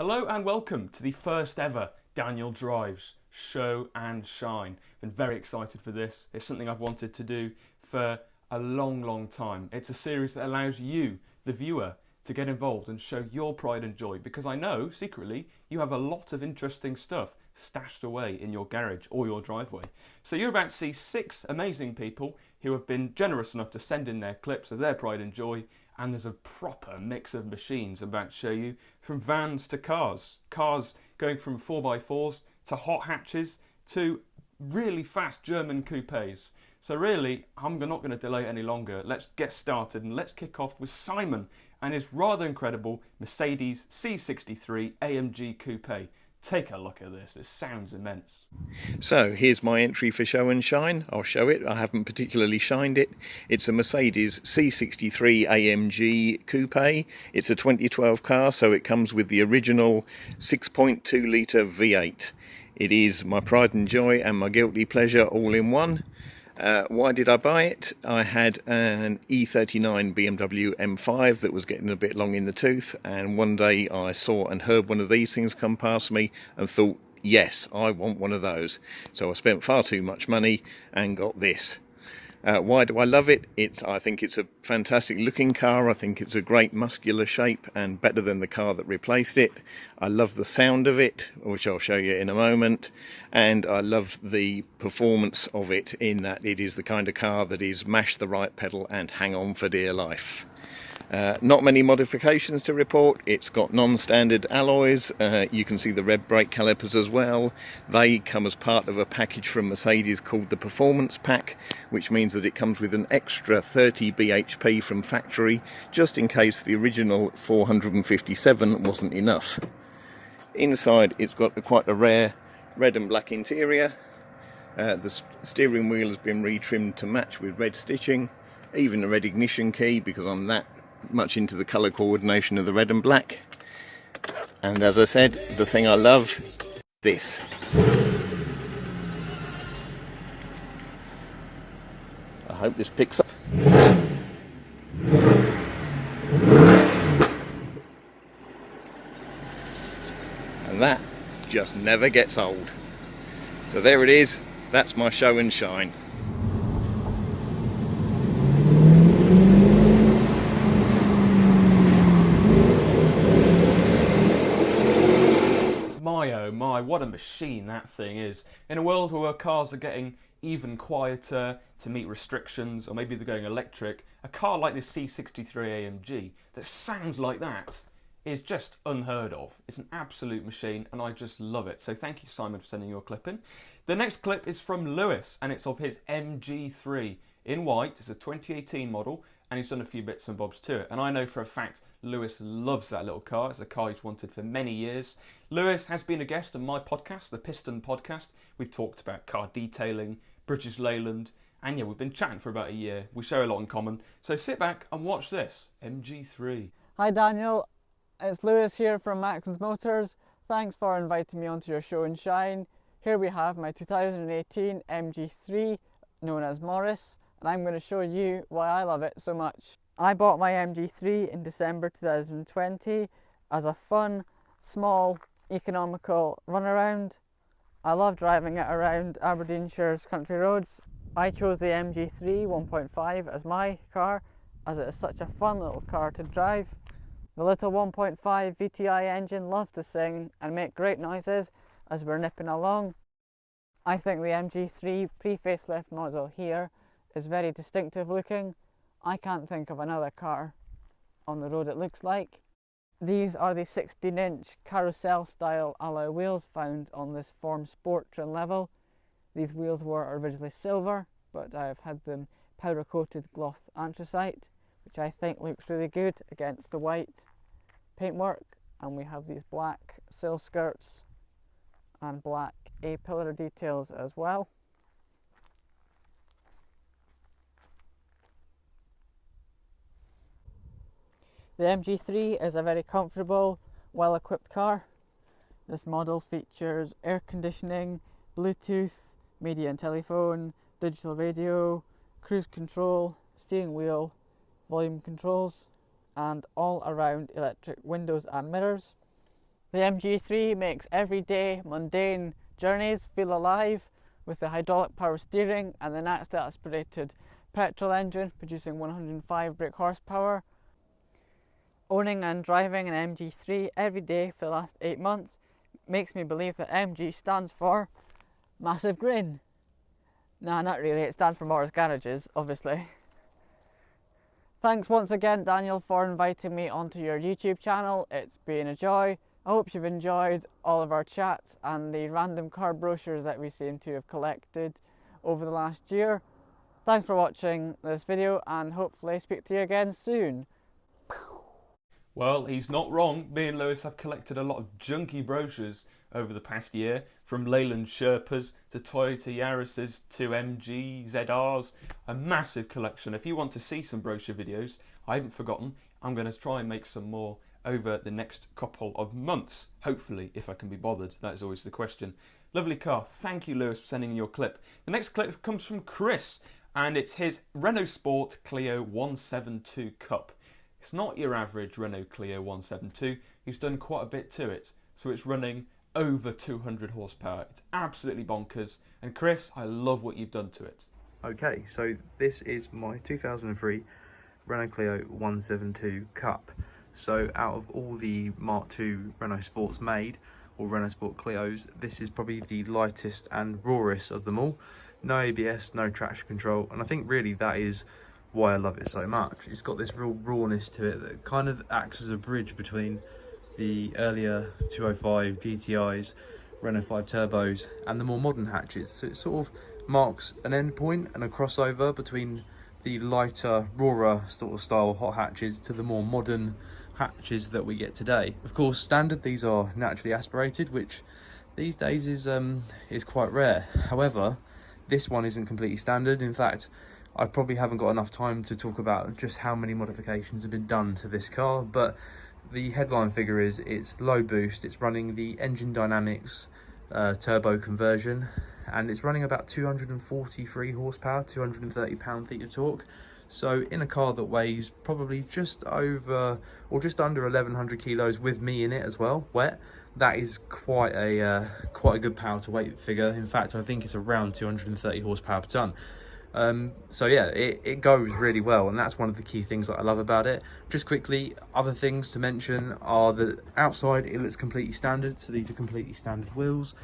Hello and welcome to the first ever Daniel Drives Show and Shine. Been very excited for this. It's something I've wanted to do for a long time. It's a series that allows you, the viewer, to get involved and show your pride and joy, because I know secretly you have a lot of interesting stuff stashed away in your garage or your driveway. So you're about to see 6 amazing people who have been generous enough to send in their clips of their pride and joy, and there's a proper mix of machines I'm about to show you, from vans to cars going from 4x4s to hot hatches to really fast German coupes. So really, I'm not going to delay any longer. Let's get started and let's kick off with Simon and his rather incredible Mercedes C63 AMG Coupe. Take a look at this, it sounds immense. So here's my entry for Show and Shine. I'll show it, I haven't particularly shined it. It's a Mercedes C63 AMG Coupe. It's a 2012 car, so it comes with the original 6.2 litre V8. It is my pride and joy and my guilty pleasure all in one. Why did I buy it? I had an E39 BMW M5 that was getting a bit long in the tooth, and one day I saw and heard one of these things come past me and thought, yes, I want one of those. So I spent far too much money and got this. Why do I love it? I think it's a fantastic looking car. I think it's a great muscular shape and better than the car that replaced it. I love the sound of it, which I'll show you in a moment. And I love the performance of it, in that it is the kind of car that is mash the right pedal and hang on for dear life. Not many modifications to report. It's got non-standard alloys. You can see the red brake calipers as well. They come as part of a package from Mercedes called the Performance Pack, which means that it comes with an extra 30 bhp from factory, just in case the original 457 wasn't enough. Inside it's got quite a rare red and black interior. The steering wheel has been retrimmed to match with red stitching, even a red ignition key, because I'm that much into the colour coordination of the red and black. And as I said, the thing I love, this. I hope this picks up. And that just never gets old. So there it is, that's my show and shine. My, what a machine that thing is. In a world where cars are getting even quieter to meet restrictions, or maybe they're going electric, a car like this C63 AMG that sounds like that is just unheard of. It's an absolute machine and I just love it. So thank you, Simon, for sending your clip in. The next clip is from Lewis and it's of his MG3 in white. It's a 2018 model and he's done a few bits and bobs to it. And I know for a fact Lewis loves that little car. It's a car he's wanted for many years. Lewis has been a guest on my podcast, the Piston Podcast. We've talked about car detailing, British Leyland, and yeah, we've been chatting for about a year. We share a lot in common. So sit back and watch this, MG3. Hi Daniel, it's Lewis here from Maxon's Motors. Thanks for inviting me onto your show and shine. Here we have my 2018 MG3, known as Morris, and I'm going to show you why I love it so much. I bought my MG3 in December 2020 as a fun, small, economical runaround. I love driving it around Aberdeenshire's country roads. I chose the MG3 1.5 as my car, as it is such a fun little car to drive. The little 1.5 VTI engine loves to sing and make great noises as we're nipping along. I think the MG3 pre-facelift model here is very distinctive looking. I can't think of another car on the road it looks like. These are the 16-inch carousel style alloy wheels found on this Form Sport trim level. These wheels were originally silver, but I've had them powder coated gloss anthracite, which I think looks really good against the white paintwork. And we have these black sill skirts and black A-pillar details as well. The MG3 is a very comfortable, well-equipped car. This model features air conditioning, Bluetooth, media and telephone, digital radio, cruise control, steering wheel, volume controls, and all-around electric windows and mirrors. The MG3 makes everyday, mundane journeys feel alive with the hydraulic power steering and the naturally aspirated petrol engine producing 105 brake horsepower. Owning and driving an MG3 every day for the last 8 months makes me believe that MG stands for Massive Grin. Nah, not really, it stands for Morris Garages, obviously. Thanks once again, Daniel, for inviting me onto your YouTube channel. It's been a joy. I hope you've enjoyed all of our chats and the random car brochures that we seem to have collected over the last year. Thanks for watching this video and hopefully speak to you again soon. Well, he's not wrong. Me and Lewis have collected a lot of junky brochures over the past year, from Leyland Sherpas to Toyota Yaris's to MG ZRs, a massive collection. If you want to see some brochure videos, I haven't forgotten, I'm going to try and make some more over the next couple of months, hopefully, if I can be bothered. That is always the question. Lovely car. Thank you, Lewis, for sending in your clip. The next clip comes from Chris, and it's his Renault Sport Clio 172 Coupe. It's not your average Renault Clio 172. He's done quite a bit to it, so it's running over 200 horsepower. It's absolutely bonkers, and Chris, I love what you've done to it. Okay, so this is my 2003 Renault Clio 172 Coupe. So out of all the Mark II Renault Sports made, or Renault Sport Clios, this is probably the lightest and rawest of them all. No ABS, no traction control, and I think really that is why I love it so much. It's got this real rawness to it that kind of acts as a bridge between the earlier 205 GTIs, Renault 5 turbos, and the more modern hatches. So it sort of marks an end point and a crossover between the lighter, rawer sort of style hot hatches to the more modern hatches that we get today. Of course, standard, these are naturally aspirated, which these days is quite rare. However, this one isn't completely standard. In fact, I probably haven't got enough time to talk about just how many modifications have been done to this car, but the headline figure is it's low boost, it's running the engine dynamics turbo conversion, and it's running about 243 horsepower, 230 pound-feet of torque. So in a car that weighs probably just over or just under 1100 kilos with me in it as well, wet, that is quite a good power to weight figure. In fact, I think it's around 230 horsepower per ton. So yeah, it goes really well, and that's one of the key things that I love about it. Just quickly, other things to mention are that outside it looks completely standard, so these are completely standard wheels.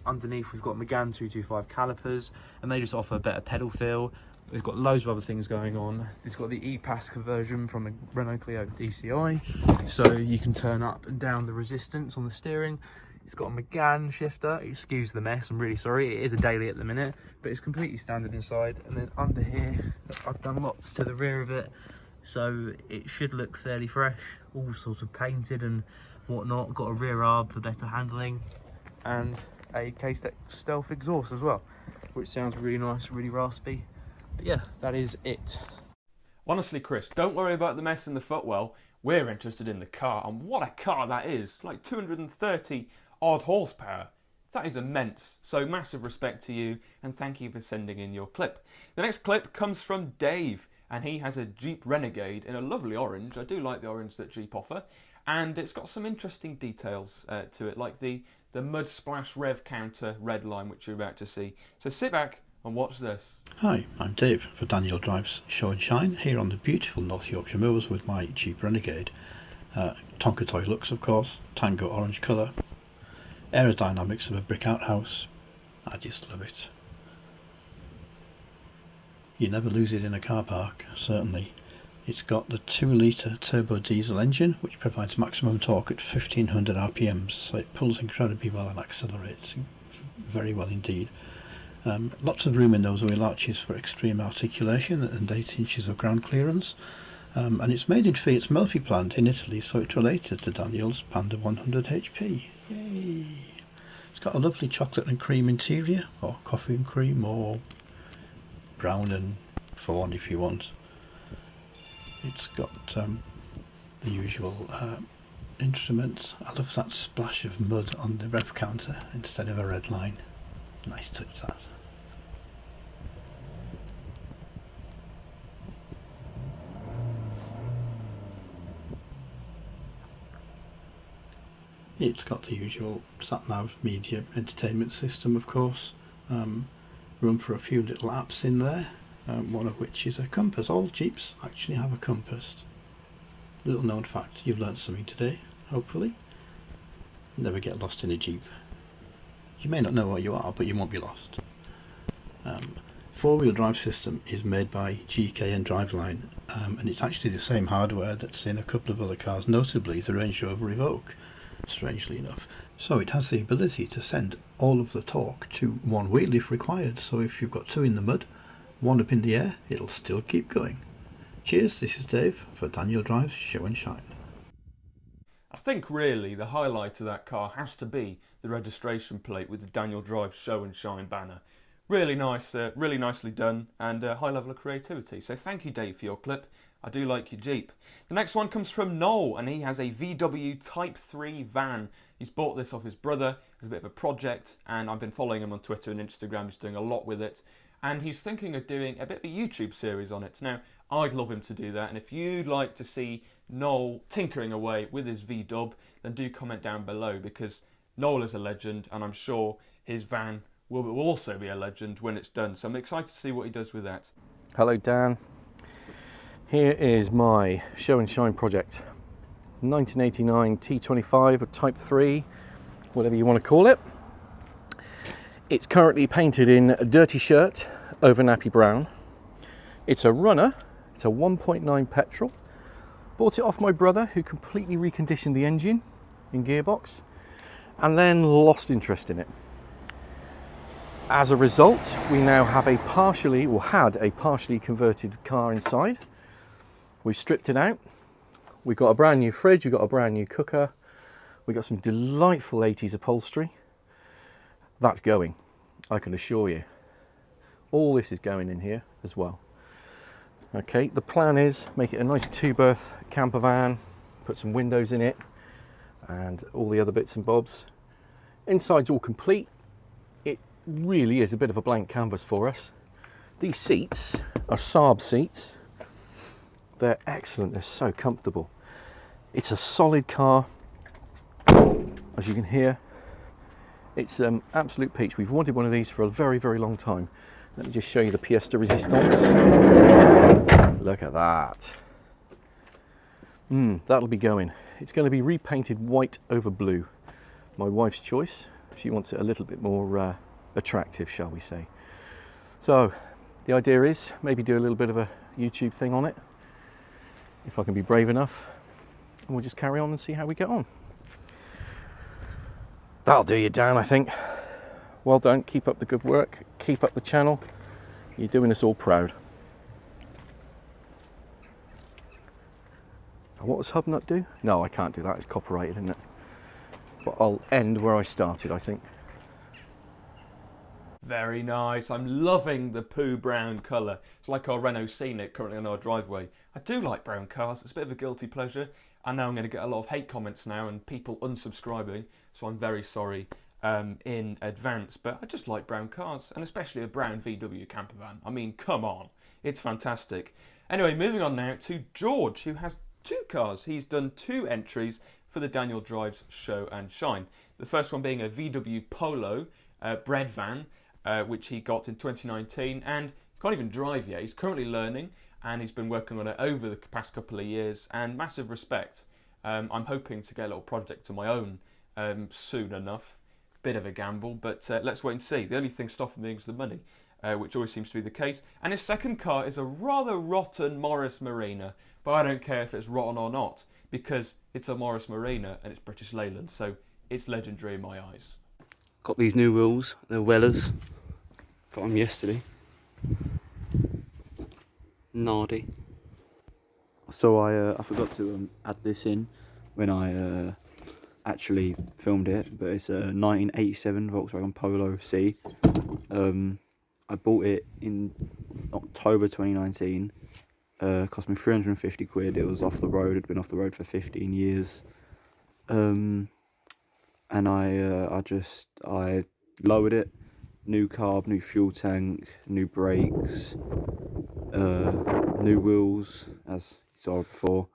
Underneath we've got Megane 225 calipers, and they just offer a better pedal feel. We've got loads of other things going on. It's got the E-Pass conversion from a Renault Clio DCI, so you can turn up and down the resistance on the steering. It's got a Megane shifter. Excuse the mess, I'm really sorry. It is a daily at the minute, but it's completely standard inside. And then under here, I've done lots to the rear of it, so it should look fairly fresh. All sorts of painted and whatnot. Got a rear arb for better handling, and a K-Tech Stealth exhaust as well, which sounds really nice, really raspy. But yeah, that is it. Honestly, Chris, don't worry about the mess in the footwell. We're interested in the car, and what a car that is. Like 230 odd horsepower. That is immense. So massive respect to you, and thank you for sending in your clip. The next clip comes from Dave, and he has a Jeep Renegade in a lovely orange. I do like the orange that Jeep offer, and it's got some interesting details to it, like the mud splash rev counter red line, which you're about to see. So sit back and watch this. Hi, I'm Dave for Daniel Drives Show and Shine, here on the beautiful North Yorkshire moors with my Jeep Renegade. Tonka toy looks, of course, tango orange colour, aerodynamics of a brick outhouse. I just love it. You never lose it in a car park, certainly. It's got the 2-litre turbo diesel engine, which provides maximum torque at 1500 RPMs, so it pulls incredibly well and accelerates very well indeed. Lots of room in those wheel arches for extreme articulation and 8 inches of ground clearance. And it's made in Fiat's Melfi plant in Italy, so it's related to Daniel's Panda 100 HP. Yay! It's got a lovely chocolate and cream interior, or coffee and cream, or brown and fawn if you want. It's got the usual instruments. I love that splash of mud on the rev counter instead of a red line. Nice touch, that. It's got the usual sat-nav media entertainment system, of course. Room for a few little apps in there, one of which is a compass. All Jeeps actually have a compass. Little known fact, you've learnt something today, hopefully. Never get lost in a Jeep. You may not know where you are, but you won't be lost. Four-wheel drive system is made by GK and Driveline, and it's actually the same hardware that's in a couple of other cars, notably the Range Rover Evoque, strangely enough. So it has the ability to send all of the torque to one wheel if required, so if you've got two in the mud, one up in the air, it'll still keep going. Cheers, this is Dave for Daniel Drives Show and Shine. I think really the highlight of that car has to be the registration plate with the Daniel Drives Show and Shine banner. Really nice, really nicely done, and a high level of creativity. So thank you, Dave, for your clip. I do like your Jeep. The next one comes from Noel, and he has a VW Type 3 van. He's bought this off his brother. It's a bit of a project, and I've been following him on Twitter and Instagram. He's doing a lot with it, and he's thinking of doing a bit of a YouTube series on it. Now, I'd love him to do that, and if you'd like to see Noel tinkering away with his V-Dub, then do comment down below, because Noel is a legend, and I'm sure his van will also be a legend when it's done. So I'm excited to see what he does with that. Hello Dan, here is my Show and Shine project. 1989 T25, a Type 3, whatever you want to call it. It's currently painted in a dirty shirt over nappy brown. It's a runner, it's a 1.9 petrol. Bought it off my brother, who completely reconditioned the engine in gearbox and then lost interest in it. As a result, we now have had a partially converted car inside. We've stripped it out. We've got a brand new fridge, we've got a brand new cooker, we've got some delightful 80s upholstery. That's going, I can assure you. All this is going in here as well. Okay, the plan is make it a nice 2-berth camper van, put some windows in it, and all the other bits and bobs. Inside's all complete. It really is a bit of a blank canvas for us. These seats are Saab seats. They're excellent, they're so comfortable. It's a solid car, as you can hear. It's absolute peach. We've wanted one of these for a very, very long time. Let me just show you the pièce de résistance. Look at that. That'll be going. It's going to be repainted white over blue. My wife's choice. She wants it a little bit more attractive, shall we say. So the idea is maybe do a little bit of a YouTube thing on it, if I can be brave enough, and we'll just carry on and see how we get on. That'll do you, Dan, I think. Well done, keep up the good work, keep up the channel. You're doing us all proud. And what does Hubnut do? No, I can't do that, it's copyrighted, isn't it? But I'll end where I started, I think. Very nice. I'm loving the poo brown colour. It's like our Renault Scenic currently on our driveway. I do like brown cars. It's a bit of a guilty pleasure. I know I'm going to get a lot of hate comments now and people unsubscribing, so I'm very sorry in advance. But I just like brown cars, and especially a brown VW camper van. I mean, come on. It's fantastic. Anyway, moving on now to George, who has 2 cars. He's done 2 entries for the Daniel Drives Show and Shine. The first one being a VW Polo bread van, which he got in 2019, and can't even drive yet. He's currently learning, and he's been working on it over the past couple of years, and massive respect. I'm hoping to get a little project of my own soon enough. Bit of a gamble, but let's wait and see. The only thing stopping me is the money, which always seems to be the case. And his second car is a rather rotten Morris Marina, but I don't care if it's rotten or not, because it's a Morris Marina and it's British Leyland, so it's legendary in my eyes. Got these new wheels, they're Wellers. Got them yesterday. Nardy. So I forgot to add this in when I actually filmed it, but it's a 1987 Volkswagen Polo C. I bought it in October 2019. Cost me 350 quid. It was off the road. It'd been off the road for 15 years. And I lowered it. New carb, new fuel tank, new brakes, new wheels, as you saw before,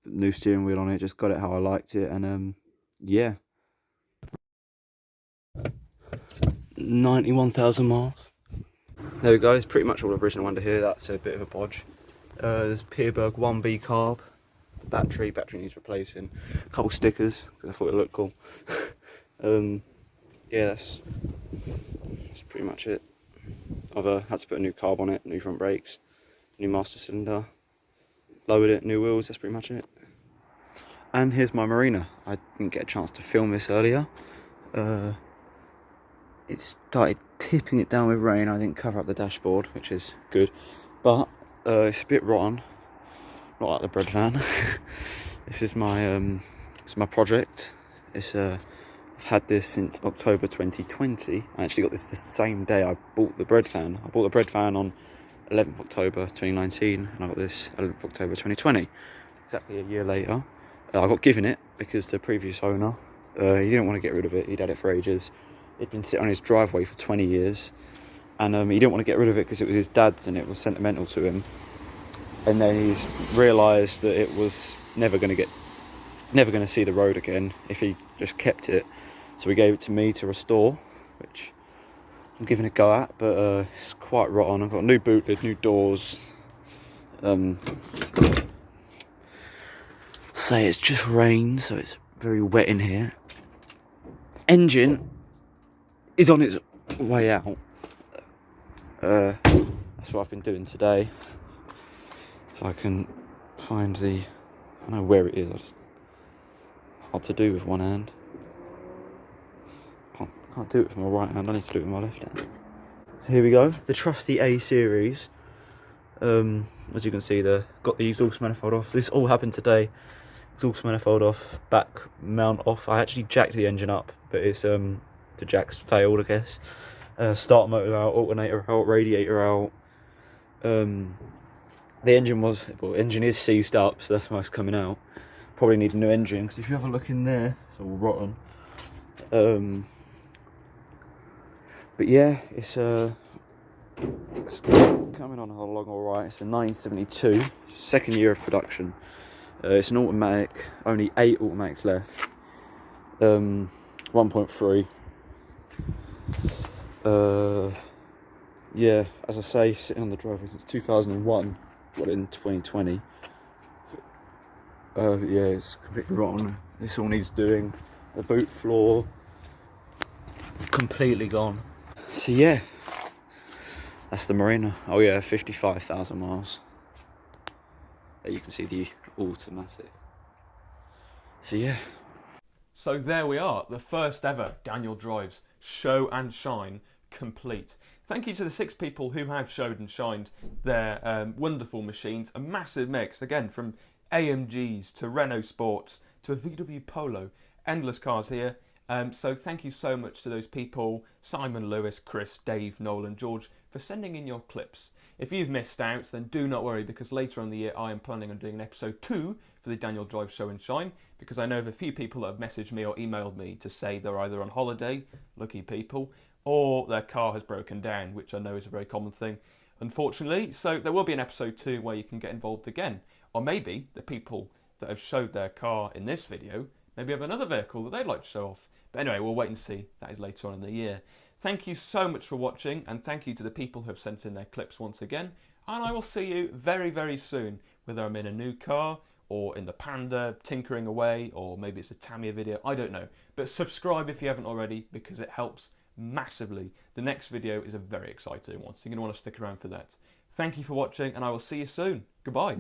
new steering wheel on it. Just got it how I liked it, and yeah, 91,000 miles. There we go, it's pretty much all original under here. That's a bit of a bodge. There's Pierberg 1B carb. Battery needs replacing. A couple stickers, because I thought it looked cool. Yeah, that's pretty much it. I've had to put a new carb on it, new front brakes, new master cylinder, lowered it, new wheels, that's pretty much it. And here's my marina. I didn't get a chance to film this earlier. It started tipping it down with rain. I didn't cover up the dashboard, which is good, but it's a bit rotten. Not like the bread van. This is my project. I've had this since October 2020. I actually got this the same day I bought the bread van. I bought the bread van on 11th October 2019, and I got this 11th October 2020. Exactly a year later. I got given it because the previous owner, he didn't want to get rid of it. He'd had it for ages. It'd been sitting on his driveway for 20 years, and he didn't want to get rid of it because it was his dad's and it was sentimental to him. And then he's realised that it was never going to see the road again if he just kept it. So he gave it to me to restore, which I'm giving a go at, but it's quite rotten. I've got a new boot lid, new doors. Say it's just rained, so it's very wet in here. Engine is on its way out. That's what I've been doing today. If I can find I don't know where it is. Hard to do with one hand. Can't do it with my right hand. I need to do it with my left hand. So here we go. The trusty A series. As you can see, got the exhaust manifold off. This all happened today. Exhaust manifold off, back mount off. I actually jacked the engine up, but it's the jacks failed, I guess. Start motor out, alternator out, radiator out. The engine is seized up, so that's why it's coming out. Probably need a new engine, because if you have a look in there, it's all rotten. But yeah, it's coming on along all right. It's a 972, second year of production. It's an automatic, only 8 automatics left. 1.3. Yeah, as I say, sitting on the driveway since 2001. Got it in 2020. Yeah, it's completely rotten. This all needs doing. The boot floor completely gone. So yeah, that's the marina. Oh yeah, 55,000 miles. There you can see the automatic. So yeah. So there we are, the first ever Daniel Drives show and shine complete. Thank you to the 6 people who have showed and shined their wonderful machines. A massive mix, again, from AMGs to Renault Sports to a VW Polo. Endless cars here. So thank you so much to those people, Simon, Lewis, Chris, Dave, Nolan, George, for sending in your clips. If you've missed out, then do not worry, because later on in the year I am planning on doing an episode 2 for the Daniel Drive Show and Shine, because I know of a few people that have messaged me or emailed me to say they're either on holiday, lucky people, or their car has broken down, which I know is a very common thing, unfortunately. So there will be an episode 2 where you can get involved again. Or maybe the people that have showed their car in this video maybe have another vehicle that they'd like to show off. But anyway, we'll wait and see. That is later on in the year. Thank you so much for watching, and thank you to the people who have sent in their clips once again. And I will see you very, very soon, whether I'm in a new car or in the Panda tinkering away, or maybe it's a Tamiya video, I don't know. But subscribe if you haven't already, because it helps massively. The next video is a very exciting one, so you're going to want to stick around for that. Thank you for watching, and I will see you soon. Goodbye.